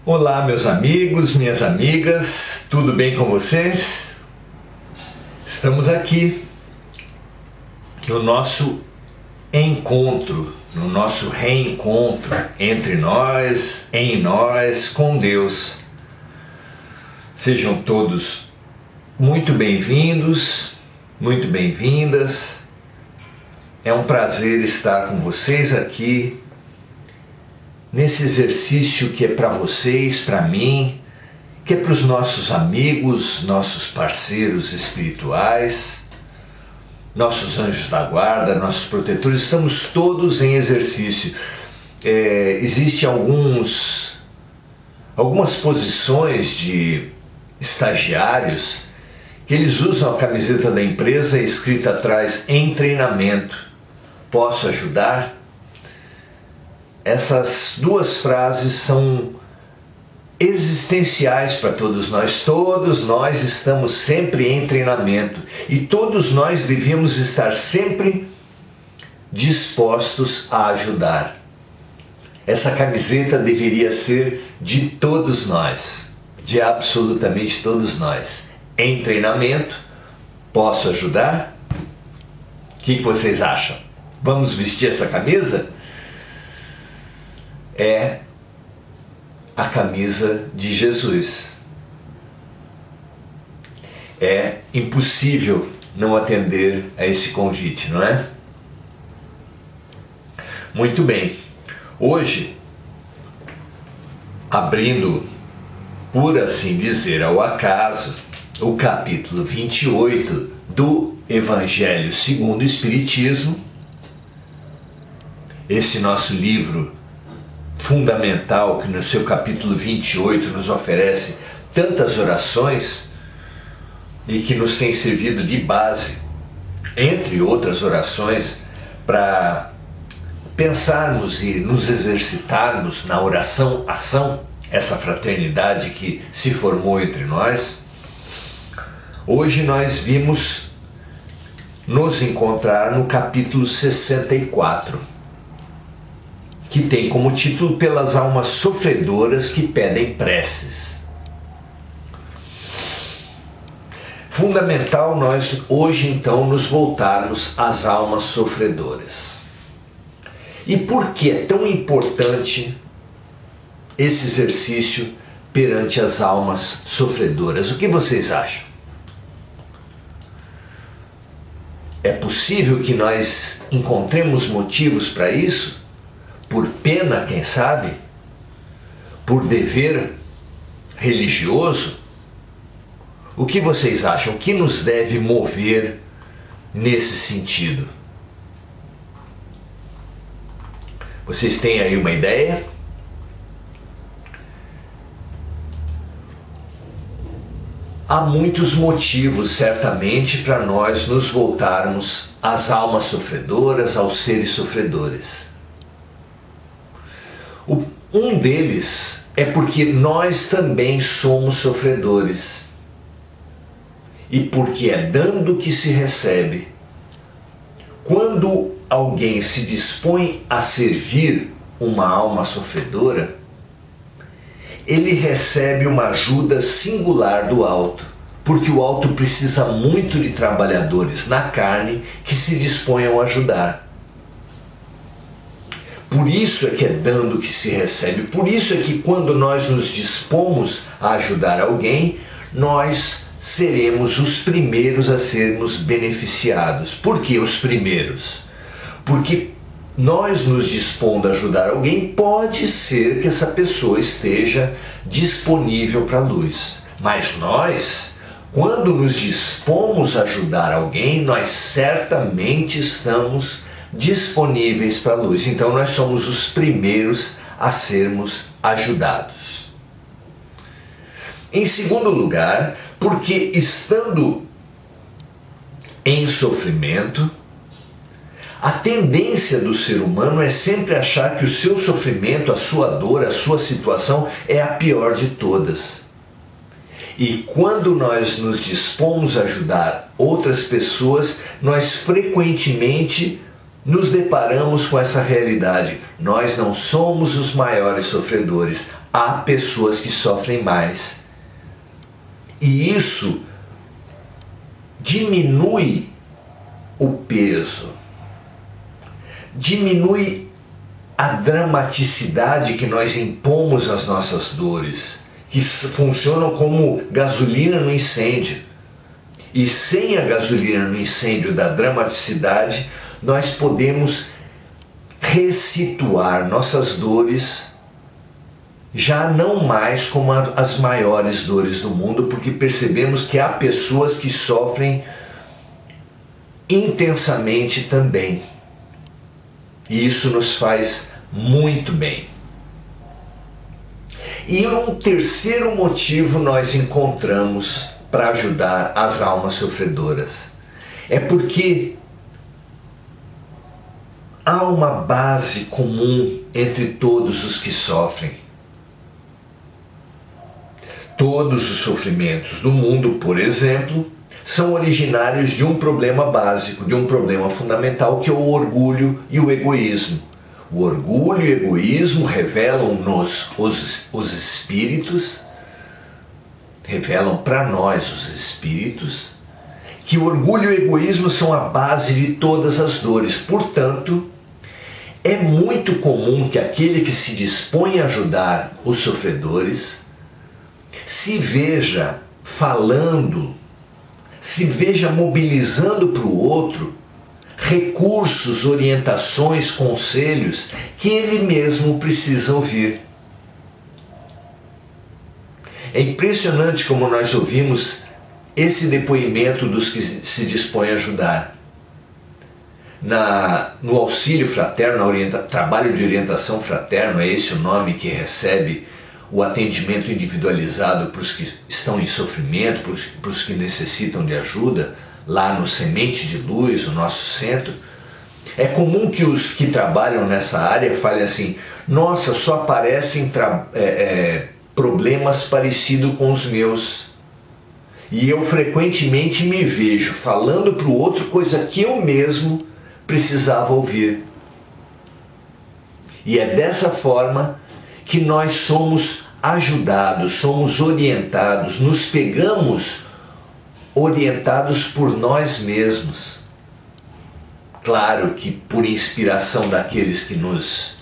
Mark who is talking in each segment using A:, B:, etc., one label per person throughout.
A: Olá, meus amigos, minhas amigas, tudo bem com vocês? Estamos aqui no nosso encontro, no nosso reencontro entre nós, em nós, com Deus. Sejam todos muito bem-vindos, muito bem-vindas. É um prazer estar com vocês aqui nesse exercício que é para vocês, para mim, que é para os nossos amigos, nossos parceiros espirituais, nossos anjos da guarda, nossos protetores. Estamos todos em exercício. Existem algumas posições de estagiários que eles usam a camiseta da empresa escrita atrás "em treinamento". Posso ajudar? Essas duas frases são existenciais para todos nós. Todos nós estamos sempre em treinamento e todos nós devíamos estar sempre dispostos a ajudar. Essa camiseta deveria ser de todos nós, de absolutamente todos nós. Em treinamento, posso ajudar? O que vocês acham? Vamos vestir essa camisa? É a camisa de Jesus. É impossível não atender a esse convite, não é? Muito bem. Hoje, abrindo, por assim dizer, ao acaso, o capítulo 28 do Evangelho segundo o Espiritismo, esse nosso livro fundamental, que no seu capítulo 28 nos oferece tantas orações e que nos tem servido de base, entre outras orações, para pensarmos e nos exercitarmos na oração-ação, essa fraternidade que se formou entre nós. Hoje nós vimos nos encontrar no capítulo 64, que tem como título "Pelas almas sofredoras que pedem preces". Fundamental nós hoje então nos voltarmos às almas sofredoras. E por que é tão importante esse exercício perante as almas sofredoras? O que vocês acham? É possível que nós encontremos motivos para isso? Por pena, quem sabe? Por dever religioso? O que vocês acham? O que nos deve mover nesse sentido? Vocês têm aí uma ideia? Há muitos motivos, certamente, para nós nos voltarmos às almas sofredoras, aos seres sofredores. Um deles é porque nós também somos sofredores. E porque é dando que se recebe. Quando alguém se dispõe a servir uma alma sofredora, ele recebe uma ajuda singular do alto, porque o alto precisa muito de trabalhadores na carne que se disponham a ajudar. Por isso é que é dando que se recebe. Por isso é que quando nós nos dispomos a ajudar alguém, nós seremos os primeiros a sermos beneficiados. Por que os primeiros? Porque nós nos dispondo a ajudar alguém, pode ser que essa pessoa esteja disponível para a luz. Mas nós, quando nos dispomos a ajudar alguém, nós certamente estamos disponíveis para a luz. Então nós somos os primeiros a sermos ajudados. Em segundo lugar, porque estando em sofrimento, a tendência do ser humano é sempre achar que o seu sofrimento, a sua dor, a sua situação é a pior de todas. E quando nós nos dispomos a ajudar outras pessoas, nós frequentemente nos deparamos com essa realidade. Nós não somos os maiores sofredores. Há pessoas que sofrem mais. E isso diminui o peso, diminui a dramaticidade que nós impomos às nossas dores, que funcionam como gasolina no incêndio. E sem a gasolina no incêndio da dramaticidade, nós podemos ressituar nossas dores já não mais como as maiores dores do mundo, porque percebemos que há pessoas que sofrem intensamente também. E isso nos faz muito bem. E um terceiro motivo nós encontramos para ajudar as almas sofredoras. É porque há uma base comum entre todos os que sofrem. Todos os sofrimentos do mundo, por exemplo, são originários de um problema básico, de um problema fundamental, que é o orgulho e o egoísmo. O orgulho e o egoísmo revelam-nos os espíritos, revelam para nós os espíritos, que o orgulho e o egoísmo são a base de todas as dores. Portanto, é muito comum que aquele que se dispõe a ajudar os sofredores se veja falando, se veja mobilizando para o outro recursos, orientações, conselhos que ele mesmo precisa ouvir. É impressionante como nós ouvimos esse depoimento dos que se dispõem a ajudar. No auxílio fraterno, trabalho de orientação fraterno, é esse o nome que recebe o atendimento individualizado para os que estão em sofrimento, para os que necessitam de ajuda, lá no Semente de Luz, o nosso centro. É comum que os que trabalham nessa área falem assim: nossa, só aparecem problemas parecidos com os meus. E eu frequentemente me vejo falando para o outro coisa que eu mesmo precisava ouvir. E é dessa forma que nós somos ajudados, somos orientados, nos pegamos orientados por nós mesmos. Claro que por inspiração daqueles que nos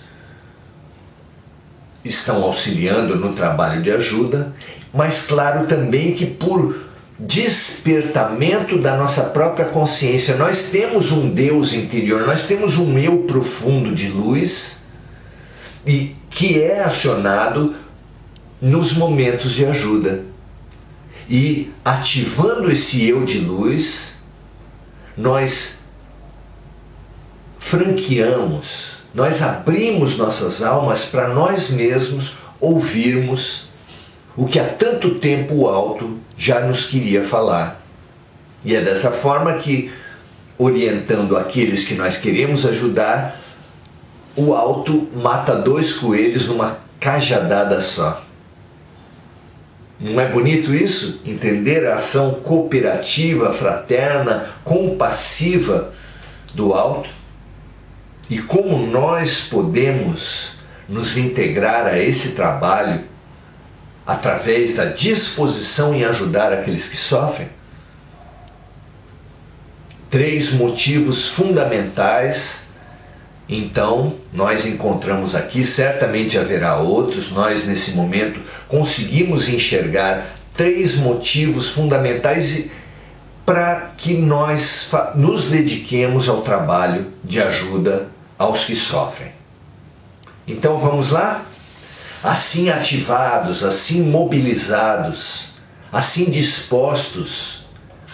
A: estão auxiliando no trabalho de ajuda, mas claro também que por despertamento da nossa própria consciência. Nós temos um Deus interior, nós temos um eu profundo de luz, e que é acionado nos momentos de ajuda. E ativando esse eu de luz, nós franqueamos, nós abrimos nossas almas para nós mesmos ouvirmos o que há tanto tempo o alto já nos queria falar. E é dessa forma que, orientando aqueles que nós queremos ajudar, o alto mata 2 coelhos numa cajadada só. Não é bonito isso? Entender a ação cooperativa, fraterna, compassiva do alto? E como nós podemos nos integrar a esse trabalho através da disposição em ajudar aqueles que sofrem? 3 motivos fundamentais. Então, nós encontramos aqui, certamente haverá outros, nós nesse momento conseguimos enxergar 3 motivos fundamentais para que nós nos dediquemos ao trabalho de ajuda aos que sofrem. Então vamos lá? Assim ativados, assim mobilizados, assim dispostos,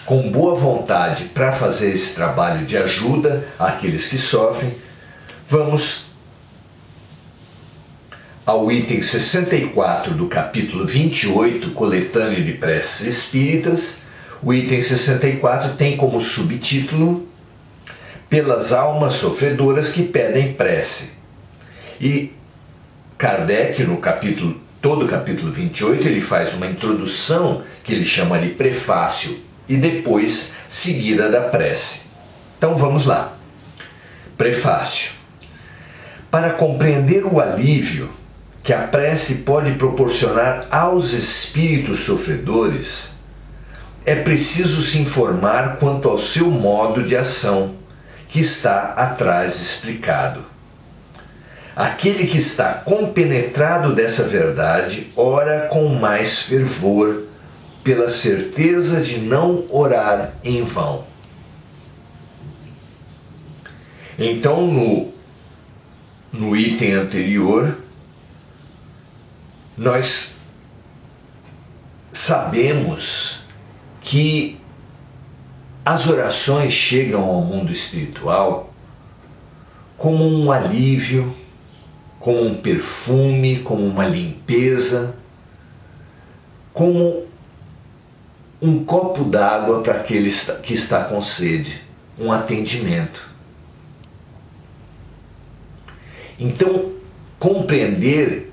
A: com boa vontade para fazer esse trabalho de ajuda àqueles que sofrem, vamos ao item 64 do capítulo 28, Coletânea de Preces Espíritas. O item 64 tem como subtítulo Pelas almas sofredoras que pedem prece. E Kardec, todo o capítulo 28, ele faz uma introdução que ele chama de prefácio e depois seguida da prece. Então vamos lá. Prefácio. Para compreender o alívio que a prece pode proporcionar aos espíritos sofredores, é preciso se informar quanto ao seu modo de ação, que está atrás explicado. Aquele que está compenetrado dessa verdade ora com mais fervor, pela certeza de não orar em vão. Então, no item anterior, nós sabemos que as orações chegam ao mundo espiritual como um alívio, como um perfume, como uma limpeza, como um copo d'água para aquele que está com sede, um atendimento. Então, compreender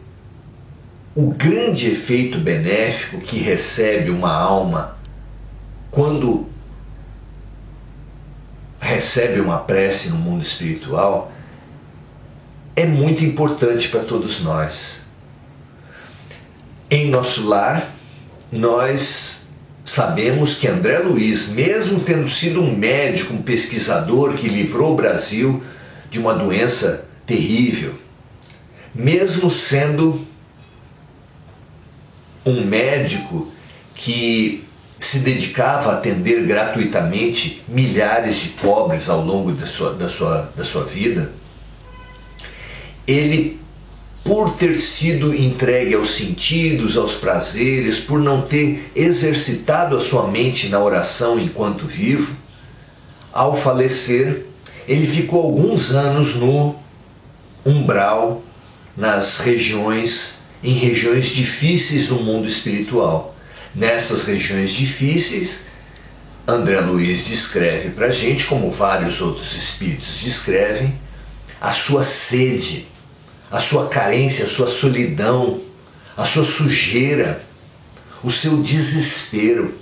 A: o grande efeito benéfico que recebe uma alma quando recebe uma prece no mundo espiritual é muito importante para todos nós. Em nosso lar, nós sabemos que André Luiz, mesmo tendo sido um médico, um pesquisador que livrou o Brasil de uma doença terrível, mesmo sendo um médico que se dedicava a atender gratuitamente milhares de pobres ao longo da sua vida, ele, por ter sido entregue aos sentidos, aos prazeres, por não ter exercitado a sua mente na oração enquanto vivo, ao falecer, ele ficou alguns anos no umbral, em regiões difíceis do mundo espiritual. Nessas regiões difíceis, André Luiz descreve para a gente, como vários outros espíritos descrevem, a sua sede, a sua carência, a sua solidão, a sua sujeira, o seu desespero.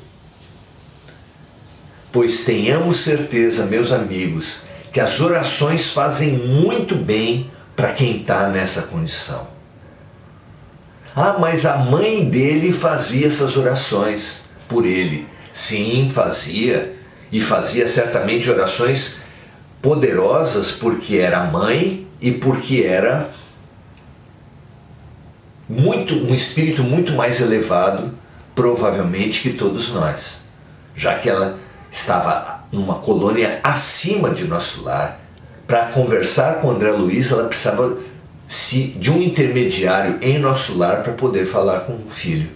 A: Pois tenhamos certeza, meus amigos, que as orações fazem muito bem para quem está nessa condição. Ah, mas a mãe dele fazia essas orações por ele. Sim, fazia. E fazia certamente orações poderosas porque era mãe e porque era um espírito muito mais elevado, provavelmente, que todos nós. Já que ela estava numa colônia acima de nosso lar, para conversar com André Luiz, ela precisava de um intermediário em nosso lar para poder falar com o filho.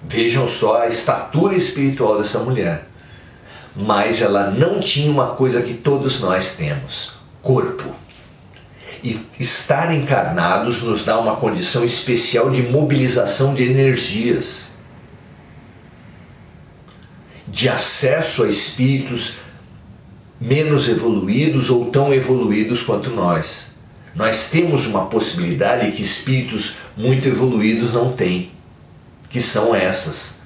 A: Vejam só a estatura espiritual dessa mulher. Mas ela não tinha uma coisa que todos nós temos: corpo. E estar encarnados nos dá uma condição especial de mobilização de energias, de acesso a espíritos menos evoluídos ou tão evoluídos quanto nós. Nós temos uma possibilidade que espíritos muito evoluídos não têm, que são essas,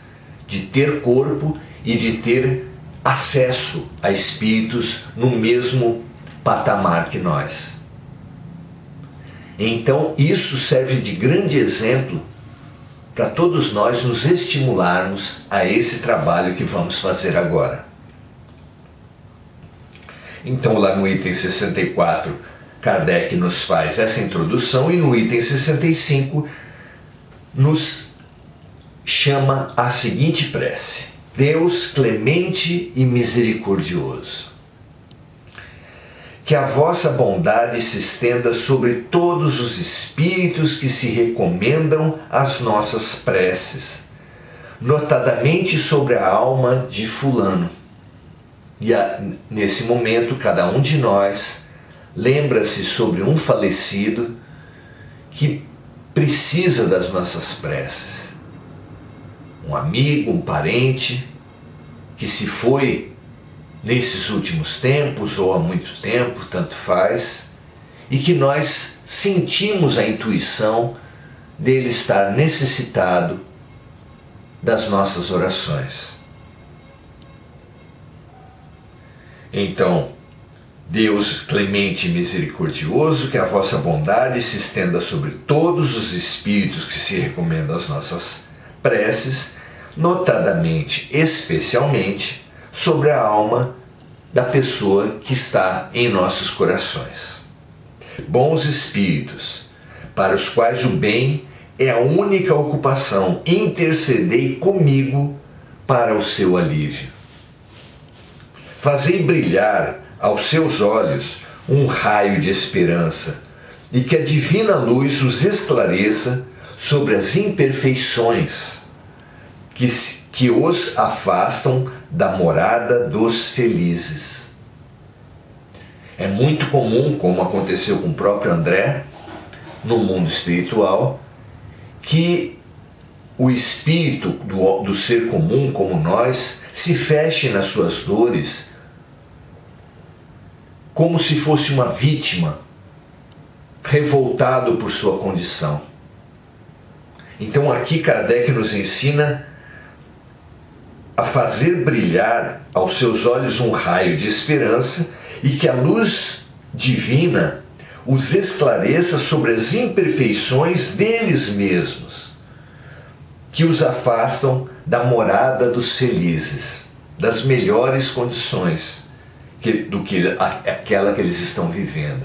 A: de ter corpo e de ter acesso a espíritos no mesmo patamar que nós. Então isso serve de grande exemplo para todos nós nos estimularmos a esse trabalho que vamos fazer agora. Então, lá no item 64, Kardec nos faz essa introdução, e no item 65 nos chama a seguinte prece: Deus clemente e misericordioso, que a vossa bondade se estenda sobre todos os espíritos que se recomendam às nossas preces, notadamente sobre a alma de fulano. E nesse momento, cada um de nós lembra-se sobre um falecido que precisa das nossas preces. Um amigo, um parente que se foi nesses últimos tempos ou há muito tempo, tanto faz, e que nós sentimos a intuição dele estar necessitado das nossas orações. Então, Deus clemente e misericordioso, que a vossa bondade se estenda sobre todos os espíritos que se recomendam às nossas preces, notadamente, especialmente, sobre a alma da pessoa que está em nossos corações. Bons espíritos, para os quais o bem é a única ocupação, intercedei comigo para o seu alívio. Fazei brilhar aos seus olhos um raio de esperança e que a divina luz os esclareça sobre as imperfeições que os afastam da morada dos felizes. É muito comum, como aconteceu com o próprio André, no mundo espiritual, que o espírito do ser comum, como nós, se feche nas suas dores como se fosse uma vítima, revoltado por sua condição. Então aqui Kardec nos ensina a fazer brilhar aos seus olhos um raio de esperança e que a luz divina os esclareça sobre as imperfeições deles mesmos, que os afastam da morada dos felizes, das melhores condições do que aquela que eles estão vivendo.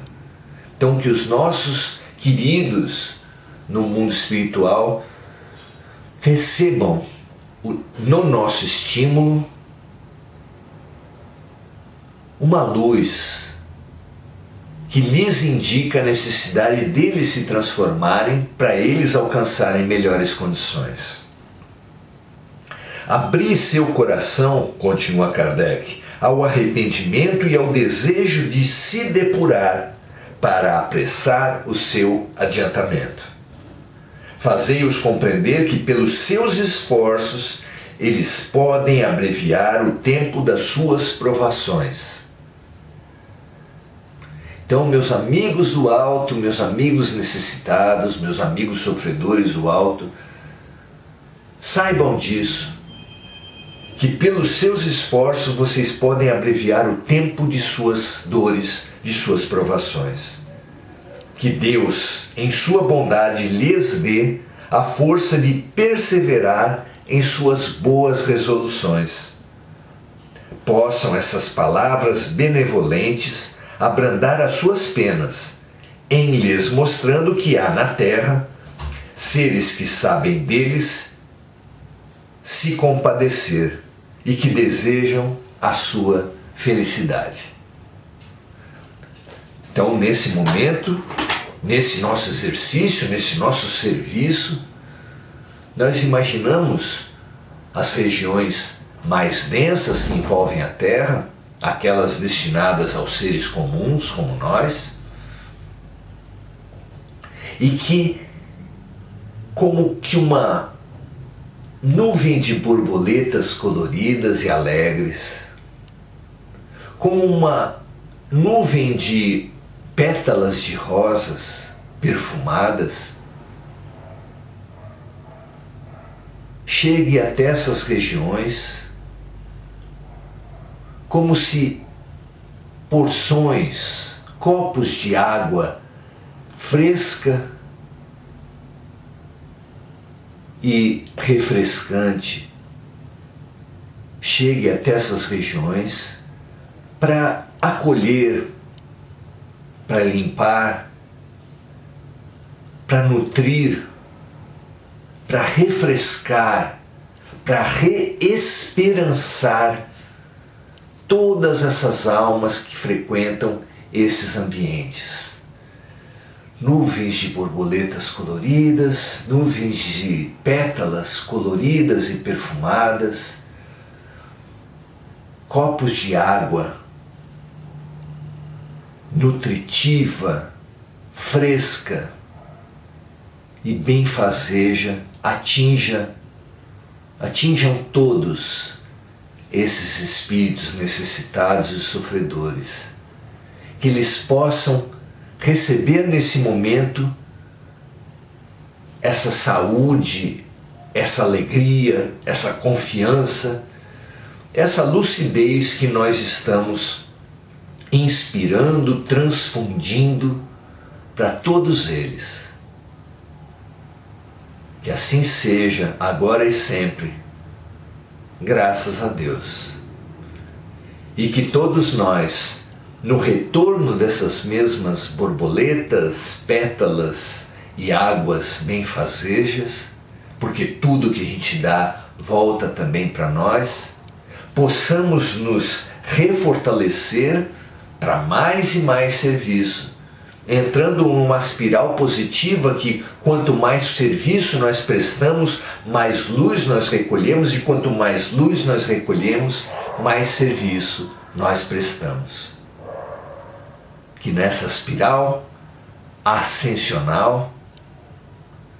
A: Então que os nossos queridos no mundo espiritual recebam no nosso estímulo uma luz que lhes indica a necessidade deles se transformarem para eles alcançarem melhores condições. Abrir seu coração, continua Kardec, ao arrependimento e ao desejo de se depurar para apressar o seu adiantamento. Fazei-os compreender que pelos seus esforços eles podem abreviar o tempo das suas provações. Então, meus amigos do alto, meus amigos necessitados, meus amigos sofredores do alto, saibam disso, que pelos seus esforços vocês podem abreviar o tempo de suas dores, de suas provações. Que Deus, em sua bondade, lhes dê a força de perseverar em suas boas resoluções. Possam essas palavras benevolentes abrandar as suas penas, em lhes mostrando que há na terra seres que sabem deles se compadecer e que desejam a sua felicidade. Então, nesse momento, nesse nosso exercício, nesse nosso serviço, nós imaginamos as regiões mais densas que envolvem a Terra, aquelas destinadas aos seres comuns como nós, e que, como que uma nuvem de borboletas coloridas e alegres, como uma nuvem de pétalas de rosas perfumadas, chegue até essas regiões como se porções, copos de água fresca e refrescante chegue até essas regiões para acolher, para limpar, para nutrir, para refrescar, para reesperançar todas essas almas que frequentam esses ambientes. Nuvens de borboletas coloridas, nuvens de pétalas coloridas e perfumadas, copos de água nutritiva, fresca e benfazeja, atinjam todos esses espíritos necessitados e sofredores, que eles possam receber nesse momento essa saúde, essa alegria, essa confiança, essa lucidez que nós estamos inspirando, transfundindo para todos eles. Que assim seja, agora e sempre, graças a Deus. E que todos nós, no retorno dessas mesmas borboletas, pétalas e águas benfazejas, porque tudo que a gente dá volta também para nós, possamos nos refortalecer para mais e mais serviço, entrando numa espiral positiva que quanto mais serviço nós prestamos, mais luz nós recolhemos, e quanto mais luz nós recolhemos, mais serviço nós prestamos. Que nessa espiral ascensional,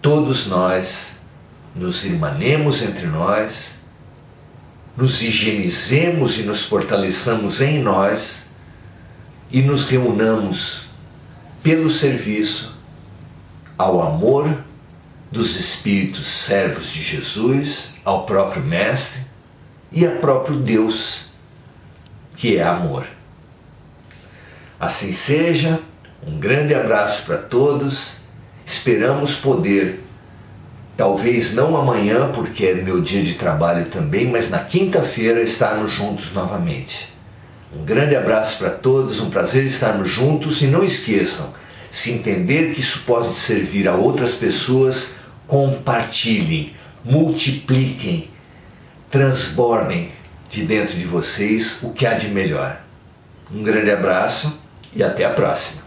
A: todos nós nos irmanemos entre nós, nos higienizemos e nos fortaleçamos em nós e nos reunamos pelo serviço ao amor dos Espíritos servos de Jesus, ao próprio Mestre e ao próprio Deus, que é amor. Assim seja, um grande abraço para todos, esperamos poder, talvez não amanhã, porque é meu dia de trabalho também, mas na quinta-feira estarmos juntos novamente. Um grande abraço para todos, um prazer estarmos juntos, e não esqueçam, se entender que isso pode servir a outras pessoas, compartilhem, multipliquem, transbordem de dentro de vocês o que há de melhor. Um grande abraço e até a próxima.